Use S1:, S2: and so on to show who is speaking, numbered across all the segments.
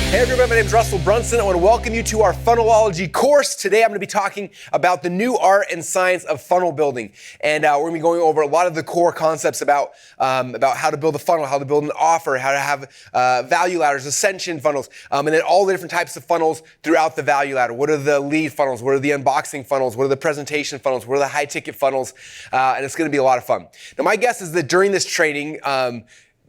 S1: Hey everybody, my name is Russell Brunson. I want to welcome you to our Funnelology course. Today I'm going to be talking about the new art and science of funnel building. And we're going to be going over a lot of the core concepts about how to build a funnel, how to build an offer, how to have value ladders, ascension funnels, and then all the different types of funnels throughout the value ladder. What are the lead funnels? What are the unboxing funnels? What are the presentation funnels? What are the high ticket funnels? And it's going to be a lot of fun. Now my guess is that during this training,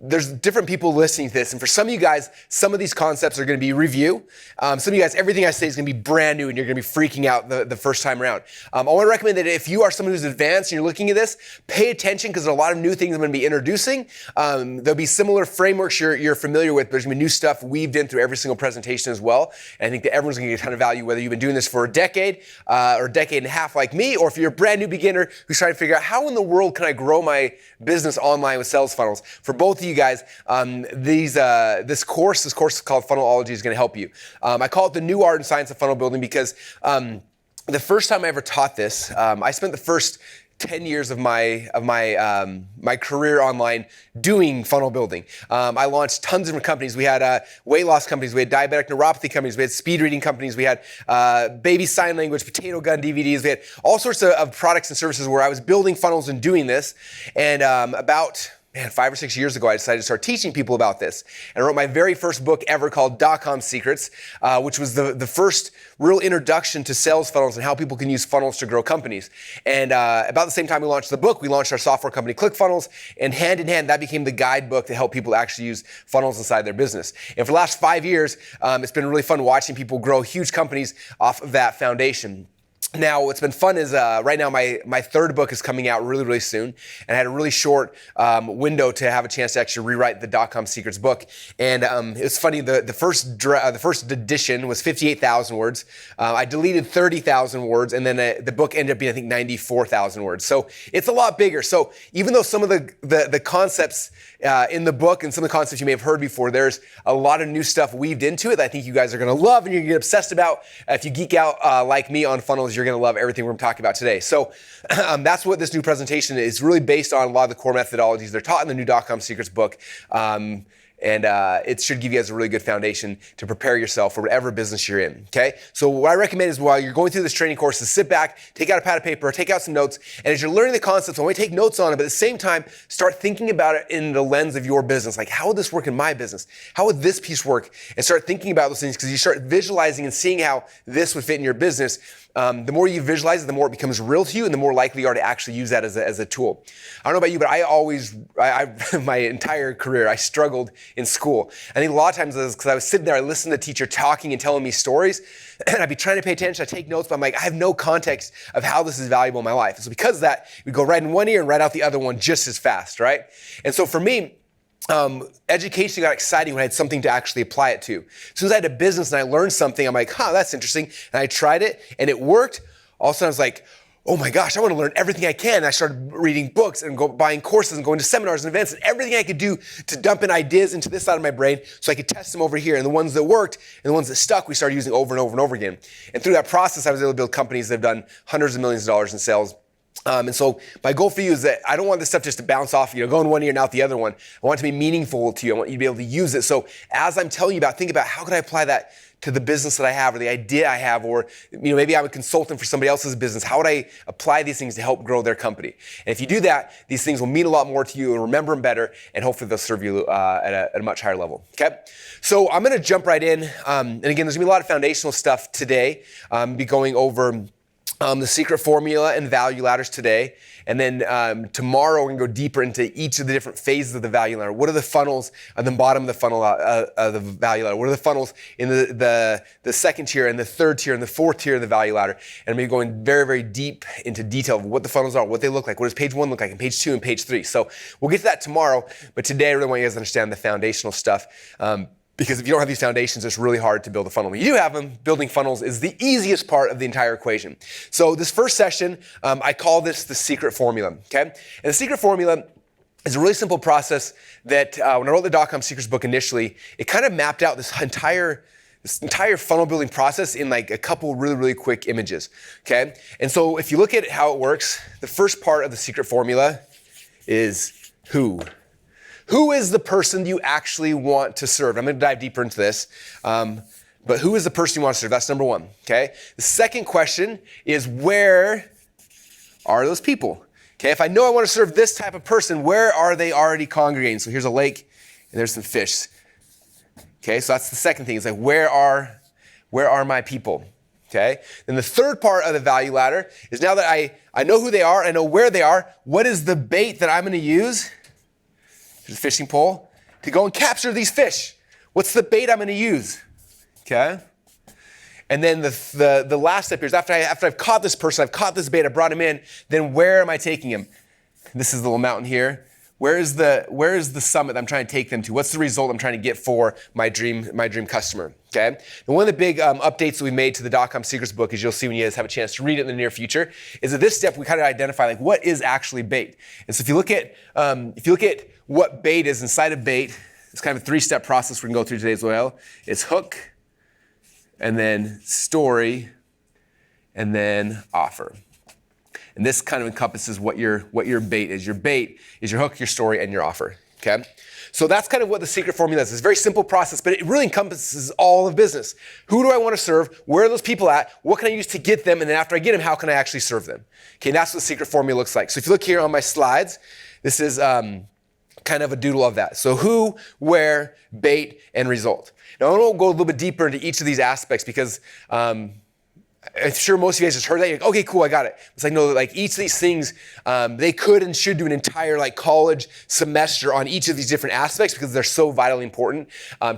S1: there's different people listening to this, and for some of you guys, some of these concepts are going to be review. Some of you guys, everything I say is going to be brand new, and you're going to be freaking out the first time around. I want to recommend that if you are someone who's advanced and you're looking at this, pay attention because there's a lot of new things I'm going to be introducing. There'll be similar frameworks you're familiar with, but there's going to be new stuff weaved in through every single presentation as well. And I think that everyone's going to get a ton of value, whether you've been doing this for a decade or a decade and a half like me, or if you're a brand new beginner who's trying to figure out how in the world can I grow my business online with sales funnels. For both of you guys, this course is called Funnelology is going to help you. I call it the new art and science of funnel building because the first time I ever taught this, I spent the first 10 years of my career online doing funnel building. I launched tons of different companies. We had weight loss companies, we had diabetic neuropathy companies, we had speed reading companies, we had baby sign language, potato gun DVDs, we had all sorts of products and services where I was building funnels and doing this. And about 5 or 6 years ago, I decided to start teaching people about this. And I wrote my very first book ever called .com Secrets, which was the first real introduction to sales funnels and how people can use funnels to grow companies. And about the same time we launched the book, we launched our software company, ClickFunnels, and hand in hand, that became the guidebook to help people actually use funnels inside their business. And for the last 5 years, it's been really fun watching people grow huge companies off of that foundation. Now, what's been fun is right now my third book is coming out really, really soon, and I had a really short window to have a chance to actually rewrite the .com Secrets book. And it's funny, the first edition was 58,000 words. I deleted 30,000 words, and then the book ended up being, I think, 94,000 words. So it's a lot bigger. So even though some of the concepts in the book and some of the concepts you may have heard before, there's a lot of new stuff weaved into it that I think you guys are going to love and you're going to get obsessed about. If you geek out like me on funnels, you're going to love everything we're talking about today. So that's what this new presentation is really based on, a lot of the core methodologies they're taught in the new .com Secrets book. And it should give you guys a really good foundation to prepare yourself for whatever business you're in, okay? So what I recommend is while you're going through this training course is sit back, take out a pad of paper, take out some notes, and as you're learning the concepts, only take notes on it, but at the same time, start thinking about it in the lens of your business. Like, how would this work in my business? How would this piece work? And start thinking about those things because you start visualizing and seeing how this would fit in your business. The more you visualize it, the more it becomes real to you, and the more likely you are to actually use that as a tool. I don't know about you, but I my entire career, I struggled in school. I think a lot of times it was because I was sitting there, I listened to the teacher talking and telling me stories, and I'd be trying to pay attention, I'd take notes, but I'm like, I have no context of how this is valuable in my life. And so because of that, we'd go right in one ear and right out the other one just as fast, right? And so for me, education got exciting when I had something to actually apply it to. As soon as I had a business and I learned something, I'm like, that's interesting. And I tried it and it worked. All of a sudden I was like, oh my gosh, I want to learn everything I can. And I started reading books and buying courses and going to seminars and events and everything I could do to dump in ideas into this side of my brain so I could test them over here. And the ones that worked and the ones that stuck, we started using over and over and over again. And through that process, I was able to build companies that have done hundreds of millions of dollars in sales. And so my goal for you is that I don't want this stuff just to bounce off, go in one ear and out the other one. I want it to be meaningful to you. I want you to be able to use it. So as I'm telling you about, think about how could I apply that to the business that I have or the idea I have, or maybe I'm a consultant for somebody else's business. How would I apply these things to help grow their company? And if you do that, these things will mean a lot more to you and remember them better, and hopefully they'll serve you at a much higher level, okay? So I'm gonna jump right in. And again, there's gonna be a lot of foundational stuff today. Be going over the secret formula and value ladders today. And then tomorrow we're gonna go deeper into each of the different phases of the value ladder. What are the funnels at the bottom of the funnel of the value ladder? What are the funnels in the second tier and the third tier and the fourth tier of the value ladder? And I'm gonna be going very, very deep into detail of what the funnels are, what they look like, what does page 1 look like, and page 2 and page 3. So we'll get to that tomorrow, but today I really want you guys to understand the foundational stuff. Because if you don't have these foundations, it's really hard to build a funnel. When you do have them, building funnels is the easiest part of the entire equation. So this first session, I call this the secret formula, okay? And the secret formula is a really simple process that when I wrote the .com Secrets book initially, it kind of mapped out this entire funnel building process in like a couple really, really quick images, okay? And so if you look at how it works, the first part of the secret formula is who. Who is the person you actually want to serve? I'm gonna dive deeper into this. But who is the person you want to serve? That's number one, okay? The second question is, where are those people? Okay, if I know I want to serve this type of person, where are they already congregating? So here's a lake and there's some fish. Okay, so that's the second thing. It's like, where are my people? Okay, then the third part of the value ladder is, now that I know who they are, I know where they are, what is the bait that I'm going to use? There's a fishing pole to go and capture these fish. What's the bait I'm going to use? Okay. And then the last step here is, after I've caught this person, I've caught this bait, I brought him in, then where am I taking him? This is the little mountain here. Where is the summit that I'm trying to take them to? What's the result I'm trying to get for my dream customer? Okay. And one of the big updates that we made to the .com Secrets book, as you'll see when you guys have a chance to read it in the near future, is that this step we kind of identify like what is actually bait. And so if you look at what bait is inside of bait, it's kind of a 3-step process we're gonna go through today as well. It's hook, and then story, and then offer. And this kind of encompasses what your bait is. Your bait is your hook, your story, and your offer, okay? So that's kind of what the secret formula is. It's a very simple process, but it really encompasses all of business. Who do I want to serve? Where are those people at? What can I use to get them? And then after I get them, how can I actually serve them? Okay, and that's what the secret formula looks like. So if you look here on my slides, this is kind of a doodle of that. So who, where, bait, and result. Now I want to go a little bit deeper into each of these aspects because I'm sure most of you guys just heard that. You're like, okay, cool, I got it. It's like, no, like each of these things, they could and should do an entire like college semester on each of these different aspects because they're so vitally important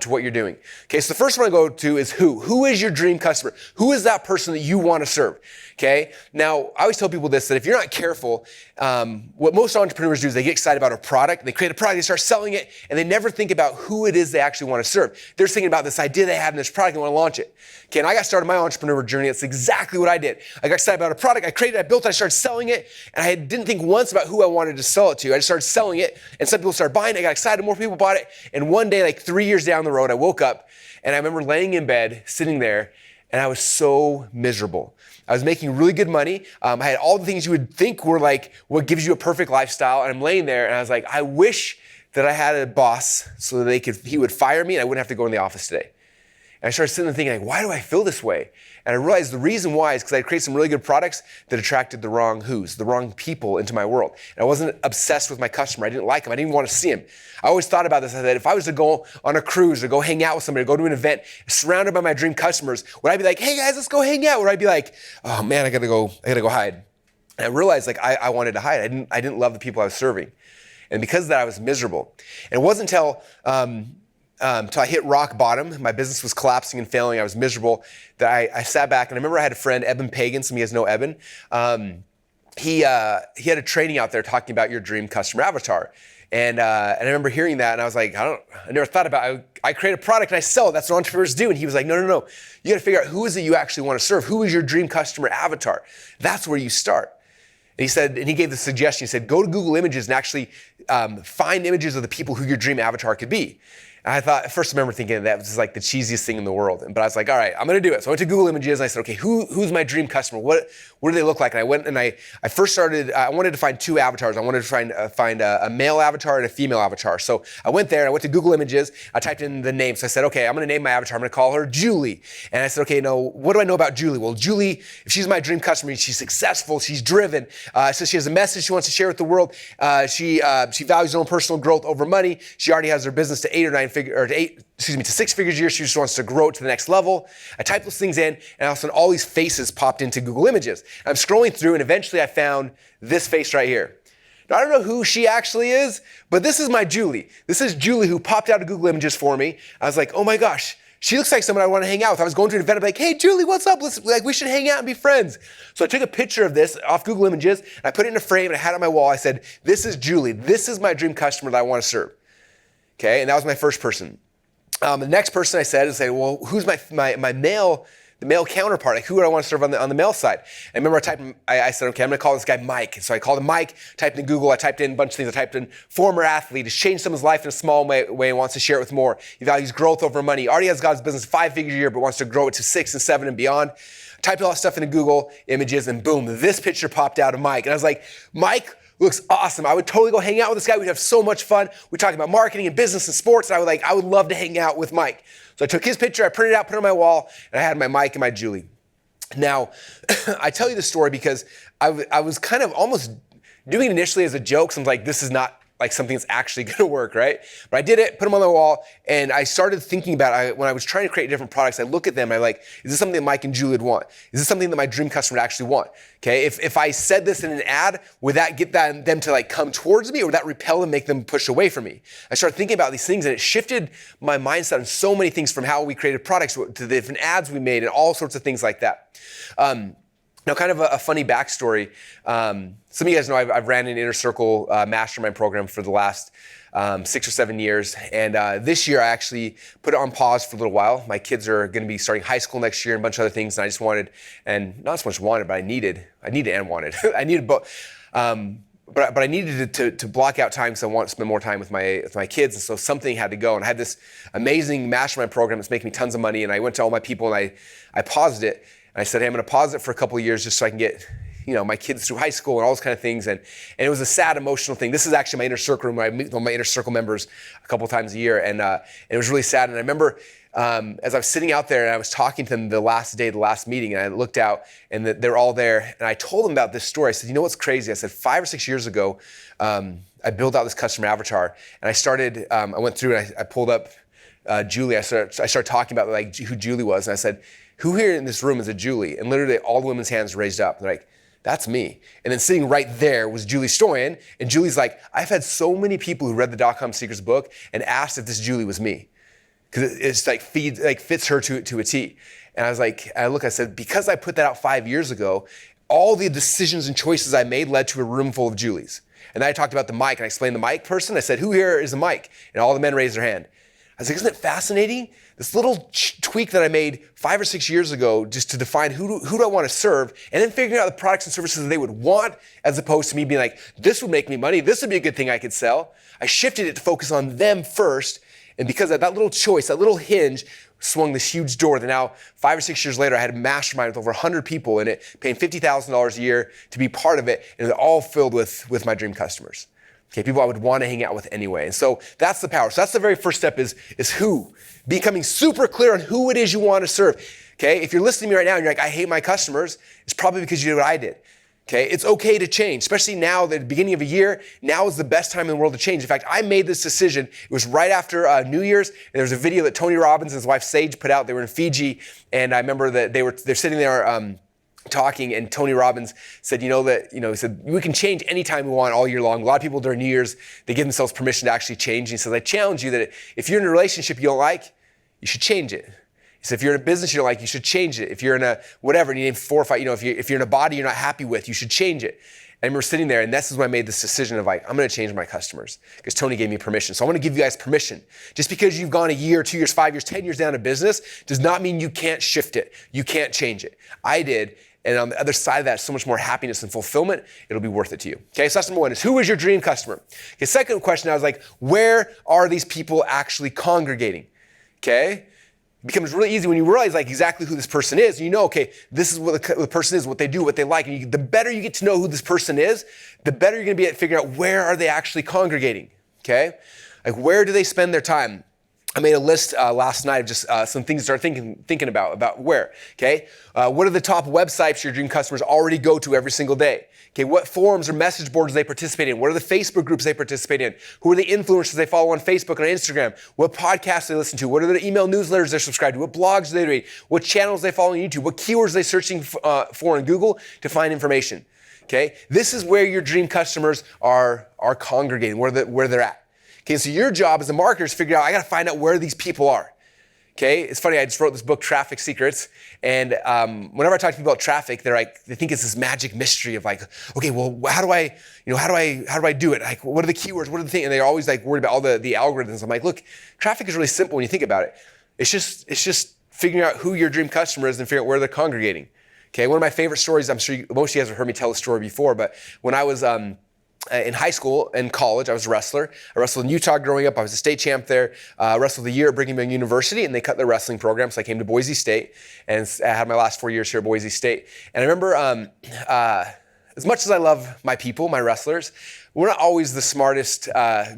S1: to what you're doing. Okay, so the first one I go to is who. Who is your dream customer? Who is that person that you want to serve? Okay, now I always tell people this, that if you're not careful, what most entrepreneurs do is they get excited about a product, they create a product, they start selling it, and they never think about who it is they actually want to serve. They're thinking about this idea they have in this product and want to launch it. Okay, and I got started my entrepreneur journey. That's exactly what I did. I got excited about a product, I created it, I built it, I started selling it, and I didn't think once about who I wanted to sell it to. I just started selling it, and some people started buying it, I got excited, more people bought it, and one day, like 3 years down the road, I woke up, and I remember laying in bed, sitting there, and I was so miserable. I was making really good money. I had all the things you would think were like what gives you a perfect lifestyle. And I'm laying there and I was like, I wish that I had a boss so that he would fire me and I wouldn't have to go in the office today. And I started sitting there thinking, like, why do I feel this way? And I realized the reason why is because I created some really good products that attracted the wrong people into my world. And I wasn't obsessed with my customer. I didn't like him. I didn't even want to see him. I always thought about this. I said, if I was to go on a cruise or go hang out with somebody, or go to an event surrounded by my dream customers, would I be like, hey guys, let's go hang out? Or would I be like, oh man, I gotta go hide. And I realized like I wanted to hide. I didn't love the people I was serving. And because of that, I was miserable. And it wasn't until I hit rock bottom, my business was collapsing and failing, I was miserable, that I sat back, and I remember I had a friend, Eben Pagan, some of you guys know Eben. He had a training out there talking about your dream customer avatar. And I remember hearing that, and I was like, I never thought about it. I create a product and I sell it. That's what entrepreneurs do. And he was like, no. You got to figure out who is it you actually want to serve. Who is your dream customer avatar? That's where you start. And he gave the suggestion. He said, go to Google Images and actually find images of the people who your dream avatar could be. And I thought, at first I remember thinking that was like the cheesiest thing in the world. But I was like, all right, I'm going to do it. So I went to Google Images and I said, okay, who's my dream customer? What do they look like? And I went and I first started, I wanted to find 2 avatars. I wanted to find a male avatar and a female avatar. So I went there and I went to Google Images. I typed in the name. So I said, okay, I'm going to name my avatar. I'm going to call her Julie. And I said, okay, now what do I know about Julie? Well, Julie, if she's my dream customer, she's successful, she's driven. So she has a message she wants to share with the world. She values her own personal growth over money. She already has her business to 6 figures a year. She just wants to grow it to the next level. I typed those things in, and all of a sudden all these faces popped into Google Images. I'm scrolling through, and eventually I found this face right here. Now, I don't know who she actually is, but this is my Julie. This is Julie who popped out of Google Images for me. I was like, oh my gosh, she looks like someone I want to hang out with. I was going to an event, I'd be like, hey Julie, what's up? We should hang out and be friends. So I took a picture of this off Google Images, and I put it in a frame, and I had it on my wall. I said, this is Julie. This is my dream customer that I want to serve. Okay, and that was my first person. The next person I said is, well, who's my male counterpart? Like, who would I want to serve on the male side? And I remember I said, okay, I'm going to call this guy Mike. And so I called him Mike, typed in Google, I typed in a bunch of things. I typed in former athlete, has changed someone's life in a small way and wants to share it with more. He values growth over money. Already has God's business 5 figures a year, but wants to grow it to 6 and 7 and beyond. I typed all that stuff into Google Images, and boom, this picture popped out of Mike. And I was like, Mike looks awesome. I would totally go hang out with this guy. We'd have so much fun. We talk about marketing and business and sports. And I would love to hang out with Mike. So I took his picture, I printed it out, put it on my wall, and I had my Mike and my Julie. Now, I tell you this story because I was kind of almost doing it initially as a joke. So I'm like, this is not like something that's actually gonna work, right? But I did it, put them on the wall, and I started thinking about it. When I was trying to create different products, I look at them and I'm like, is this something that Mike and Julie would want? Is this something that my dream customer would actually want? Okay, if I said this in an ad, would that get them to like come towards me, or would that repel and make them push away from me? I started thinking about these things, and it shifted my mindset on so many things, from how we created products to the different ads we made and all sorts of things like that. Now, kind of a funny backstory. Some of you guys know I've ran an Inner Circle mastermind program for the last 6 or 7 years. And this year I actually put it on pause for a little while. My kids are going to be starting high school next year and a bunch of other things. And I just wanted, and not so much wanted, but I needed and wanted. I needed both. But I needed to block out time because I want to spend more time with my kids. And so something had to go. And I had this amazing mastermind program that's making me tons of money. And I went to all my people and I paused it. And I said, hey, I'm going to pause it for a couple of years just so I can get, my kids through high school and all those kind of things. And it was a sad, emotional thing. This is actually my Inner Circle room where I meet all my Inner Circle members a couple of times a year. And it was really sad. And I remember as I was sitting out there and I was talking to them the last day, the last meeting, and I looked out and they're all there. And I told them about this story. I said, you know what's crazy? I said, 5 or 6 years ago, I built out this customer avatar. And I started, I went through and I pulled up Julie. I started talking about like who Julie was. And I said, who here in this room is a Julie? And literally all the women's hands raised up. They're like, that's me. And then sitting right there was Julie Stoyan. And Julie's like, I've had so many people who read the Dot-Com Secrets book and asked if this Julie was me. Because it's like fits her to a T. And I was like, I said, because I put that out 5 years ago, all the decisions and choices I made led to a room full of Julies. And then I talked about the Mike, and I explained the Mike person. I said, who here is a Mike? And all the men raised their hand. I was like, isn't it fascinating? This little tweak that I made 5 or 6 years ago just to define who do I want to serve, and then figuring out the products and services that they would want, as opposed to me being like, this would make me money, this would be a good thing I could sell. I shifted it to focus on them first, and because of that little choice, that little hinge, swung this huge door that now 5 or 6 years later, I had a mastermind with over 100 people in it, paying $50,000 a year to be part of it, and they're all filled with my dream customers. Okay, people I would want to hang out with anyway. And so that's the power. So that's the very first step is who. Becoming super clear on who it is you want to serve. Okay, if you're listening to me right now and you're like, I hate my customers, it's probably because you did what I did. Okay, it's okay to change, especially now, the beginning of a year. Now is the best time in the world to change. In fact, I made this decision. It was right after New Year's. And there was a video that Tony Robbins and his wife Sage put out. They were in Fiji, and I remember that they're sitting there talking, and Tony Robbins said, he said, we can change anytime we want all year long. A lot of people during New Year's, they give themselves permission to actually change. And he says, I challenge you that if you're in a relationship you don't like, you should change it. He said, if you're in a business you don't like, you should change it. If you're in a whatever, and you name 4 or 5, if you're in a body you're not happy with, you should change it. And I remember sitting there, and this is when I made this decision of like, I'm going to change my customers because Tony gave me permission. So I want to give you guys permission. Just because you've gone a year, 2 years, 5 years, 10 years down a business does not mean you can't shift it. You can't change it. I did. And on the other side of that, so much more happiness and fulfillment, it'll be worth it to you. Okay, so that's number one, is who is your dream customer? Okay, second question, I was like, where are these people actually congregating? Okay, it becomes really easy when you realize like exactly who this person is. Okay, this is what the person is, what they do, what they like. And the better you get to know who this person is, the better you're gonna be at figuring out where are they actually congregating, okay? Like where do they spend their time? I made a list last night of just some things to start thinking about where, okay? What are the top websites your dream customers already go to every single day? Okay, what forums or message boards do they participate in? What are the Facebook groups they participate in? Who are the influencers they follow on Facebook and on Instagram? What podcasts they listen to? What are the email newsletters they're subscribed to? What blogs do they read? What channels they follow on YouTube? What keywords are they searching for in Google to find information? Okay, this is where your dream customers are congregating, where they're at. Okay, so your job as a marketer is to figure out, I got to find out where these people are. Okay, it's funny, I just wrote this book, Traffic Secrets, and whenever I talk to people about traffic, they think it's this magic mystery of like, okay, well, how do I do it? Like, what are the keywords? What are the things? And they're always like worried about all the algorithms. I'm like, look, traffic is really simple when you think about it. It's just figuring out who your dream customer is and figuring out where they're congregating. Okay, one of my favorite stories, I'm sure most of you guys have heard me tell the story before, but when I was in high school and college, I was a wrestler. I wrestled in Utah growing up. I was a state champ there. Wrestled a year at Brigham Young University, and they cut their wrestling program, so I came to Boise State, and I had my last 4 years here at Boise State. And I remember it as much as I love my people, my wrestlers, we're not always the smartest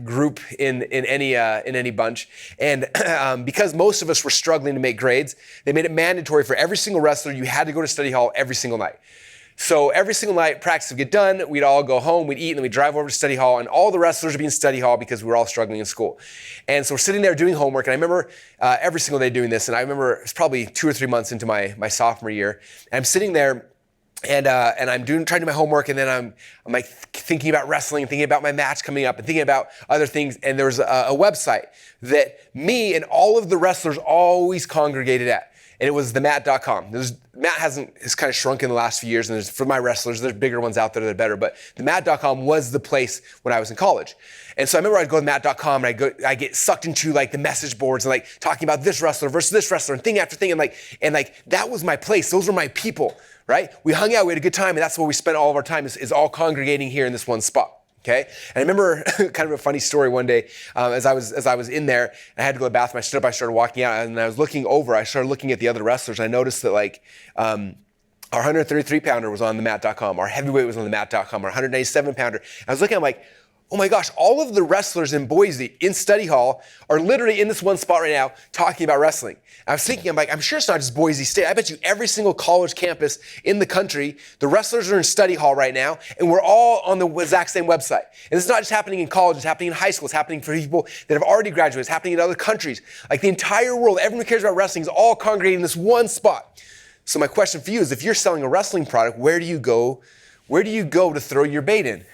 S1: group in any bunch. And because most of us were struggling to make grades, they made it mandatory for every single wrestler, you had to go to study hall every single night. So every single night, practice would get done, we'd all go home, we'd eat, and then we'd drive over to study hall, and all the wrestlers would be in study hall because we were all struggling in school. And so we're sitting there doing homework, and I remember every single day doing this, and I remember it's probably 2 or 3 months into my sophomore year, and I'm sitting there, and I'm trying to do my homework, and then I'm like thinking about wrestling, thinking about my match coming up, and thinking about other things, and there was a website that me and all of the wrestlers always congregated at. And it was themat.com. Mat has kind of shrunk in the last few years, and for my wrestlers, there's bigger ones out there that are better, but themat.com was the place when I was in college. And so I remember I'd go to mat.com and I get sucked into like the message boards and like talking about this wrestler versus this wrestler and thing after thing, and like that was my place. Those were my people, right? We hung out, we had a good time, and that's where we spent all of our time is all congregating here in this one spot. Okay, and I remember kind of a funny story one day as I was in there. I had to go to the bathroom. I stood up. I started walking out, and I was looking over. I started looking at the other wrestlers. I noticed that like our 133 pounder was on the mat.com. Our heavyweight was on the mat.com. Our 187 pounder. I was looking. I'm like, oh my gosh! All of the wrestlers in Boise in study hall are literally in this one spot right now talking about wrestling. I was thinking, I'm sure it's not just Boise State. I bet you every single college campus in the country, the wrestlers are in study hall right now, and we're all on the exact same website. And it's not just happening in college, it's happening in high school, it's happening for people that have already graduated, it's happening in other countries. Like the entire world, everyone who cares about wrestling is all congregating in this one spot. So my question for you is, if you're selling a wrestling product, where do you go to throw your bait in?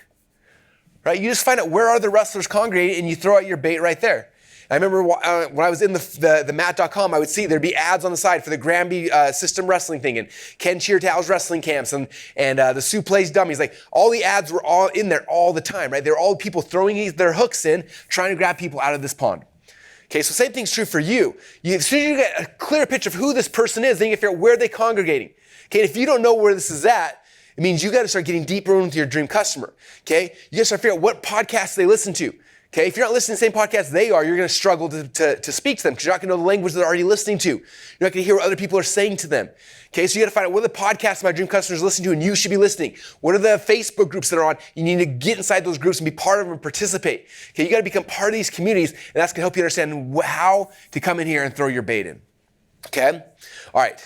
S1: Right? You just find out where are the wrestlers congregating, and you throw out your bait right there. I remember when I was in the mat.com, I would see there'd be ads on the side for the Granby System Wrestling thing and Ken Chiarotow's wrestling camps and the Sioux Plays Dummies. Like all the ads were all in there all the time, right? They were all people throwing their hooks in, trying to grab people out of this pond. Okay, so same thing's true for you. As soon as you get a clear picture of who this person is, then you figure out where they're congregating. Okay, and if you don't know where this is at, it means you got to start getting deeper into your dream customer. Okay, you got to start figuring out what podcasts they listen to. Okay, if you're not listening to the same podcast they are, you're going to struggle to speak to them because you're not going to know the language they're already listening to. You're not going to hear what other people are saying to them. Okay, so you got to find out what are the podcasts my dream customers listen to and you should be listening. What are the Facebook groups that are on? You need to get inside those groups and be part of them and participate. Okay, you got to become part of these communities, and that's going to help you understand how to come in here and throw your bait in. Okay, all right.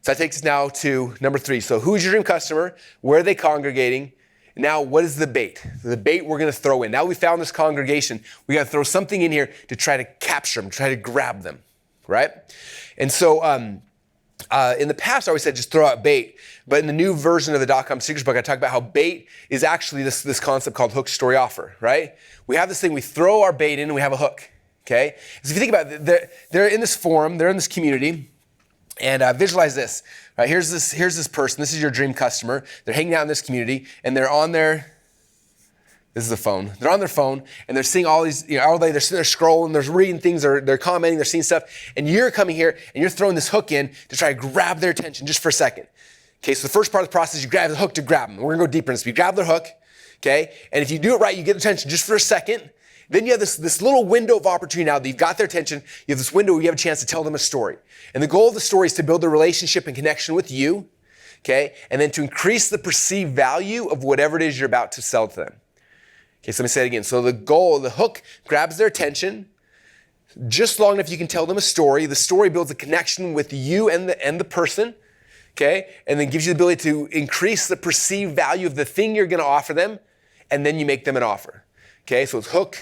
S1: So that takes us now to number 3. So who's your dream customer? Where are they congregating? Now, what is the bait? The bait we're going to throw in. Now we found this congregation, we got to throw something in here to try to capture them, try to grab them, right? And so in the past, I always said just throw out bait. But in the new version of the .com Secrets book, I talk about how bait is actually this concept called hook, story, offer, right? We have this thing, we throw our bait in and we have a hook, okay? So if you think about it, they're in this forum, they're in this community, and visualize this. Right, here's this person. This is your dream customer. They're hanging out in this community, and they're on their. This is a phone. They're on their phone, and they're seeing all these. All day they're sitting there scrolling. They're reading things. They're commenting. They're seeing stuff, and you're coming here and you're throwing this hook in to try to grab their attention just for a second. Okay, so the first part of the process, you grab the hook to grab them. We're gonna go deeper in this. You grab their hook, okay, and if you do it right, you get attention just for a second. Then you have this little window of opportunity now that you've got their attention. You have this window where you have a chance to tell them a story. And the goal of the story is to build a relationship and connection with you, okay? And then to increase the perceived value of whatever it is you're about to sell to them. Okay, so let me say it again. So the hook grabs their attention just long enough you can tell them a story. The story builds a connection with you and the person, okay? And then gives you the ability to increase the perceived value of the thing you're gonna offer them, and then you make them an offer. Okay, so it's hook,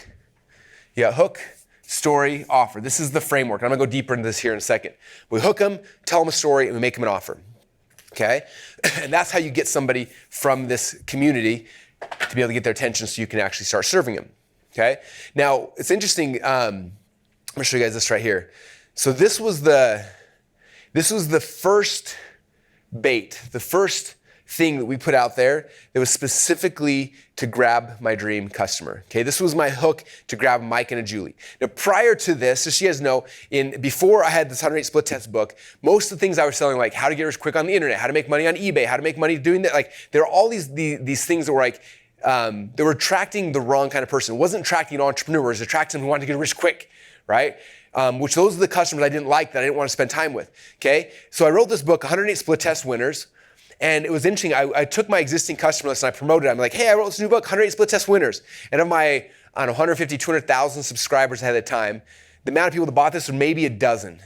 S1: hook, story, offer. This is the framework. I'm gonna go deeper into this here in a second. We hook them, tell them a story, and we make them an offer. Okay? And that's how you get somebody from this community to be able to get their attention so you can actually start serving them. Okay? Now, it's interesting. I'm gonna show you guys this right here. So this was the first bait, the first thing that we put out there that was specifically to grab my dream customer. Okay, this was my hook to grab Mike and a Julie. Now, prior to this, just so you guys know, before I had this 108 split test book, most of the things I was selling, like how to get rich quick on the internet, how to make money on eBay, how to make money doing that, like there are all these things that were like, they were attracting the wrong kind of person. It wasn't attracting entrepreneurs, it attracted them who wanted to get rich quick, right? Which those are the customers I didn't like, that I didn't want to spend time with, okay? So I wrote this book, 108 split test winners. And it was interesting. I took my existing customer list and I promoted it. I'm like, hey, I wrote this new book, 108 split test winners. And of my, I don't know, 150, 200,000 subscribers I had at the time, the amount of people that bought this was maybe a dozen.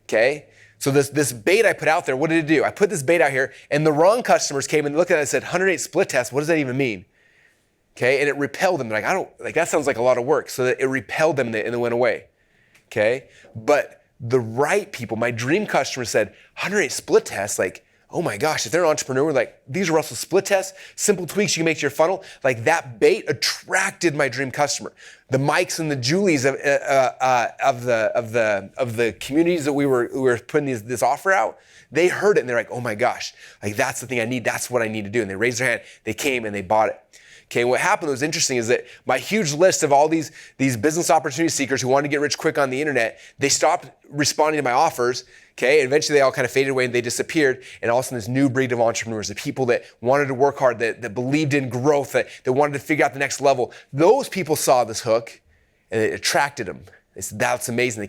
S1: Okay? So this bait I put out there, what did it do? I put this bait out here and the wrong customers came and looked at it and said, 108 split test, what does that even mean? Okay? And it repelled them. They're like, that sounds like a lot of work. So that it repelled them and they went away. Okay? But the right people, my dream customers said, 108 split tests, like, oh my gosh, if they're an entrepreneur, like these are Russell split tests, simple tweaks you can make to your funnel, like that bait attracted my dream customer. The Mikes and the Julies of the communities that we were putting this offer out, they heard it and they're like, oh my gosh, like that's the thing I need, that's what I need to do. And they raised their hand, they came and they bought it. Okay, what happened was interesting is that my huge list of all these business opportunity seekers who wanted to get rich quick on the internet, they stopped responding to my offers, okay? And eventually they all kind of faded away and they disappeared. And all of a sudden this new breed of entrepreneurs, the people that wanted to work hard, that believed in growth, that wanted to figure out the next level, those people saw this hook and it attracted them. They said, that's amazing. They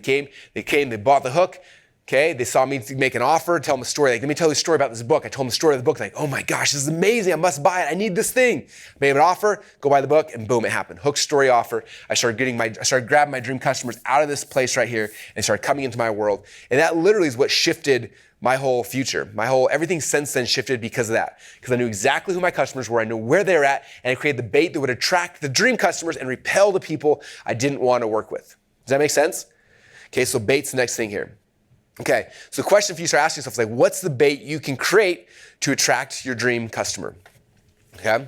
S1: came, they bought the hook. Okay, they saw me make an offer, tell them a story. Like, let me tell you a story about this book. I told them the story of the book. Like, oh my gosh, this is amazing. I must buy it. I need this thing. Made an offer, go buy the book, and boom, it happened. Hook, story, offer. I started grabbing my dream customers out of this place right here and started coming into my world. And that literally is what shifted my whole future. Everything since then shifted because of that. Because I knew exactly who my customers were. I knew where they were at, and I created the bait that would attract the dream customers and repel the people I didn't want to work with. Does that make sense? Okay, so bait's the next thing here. Okay, so the question for you to start asking yourself is like, what's the bait you can create to attract your dream customer? Okay?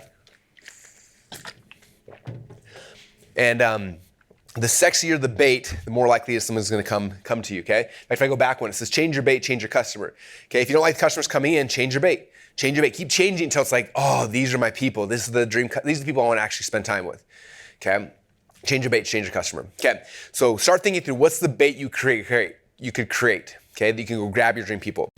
S1: And the sexier the bait, the more likely someone's gonna come to you, okay? In fact, if I go back one, it says change your bait, change your customer. Okay, if you don't like the customers coming in, change your bait. Change your bait, keep changing until it's like, oh, these are my people. These are the people I wanna actually spend time with, okay? Change your bait, change your customer. Okay, so start thinking through what's the bait you could create, okay, that you can go grab your dream people.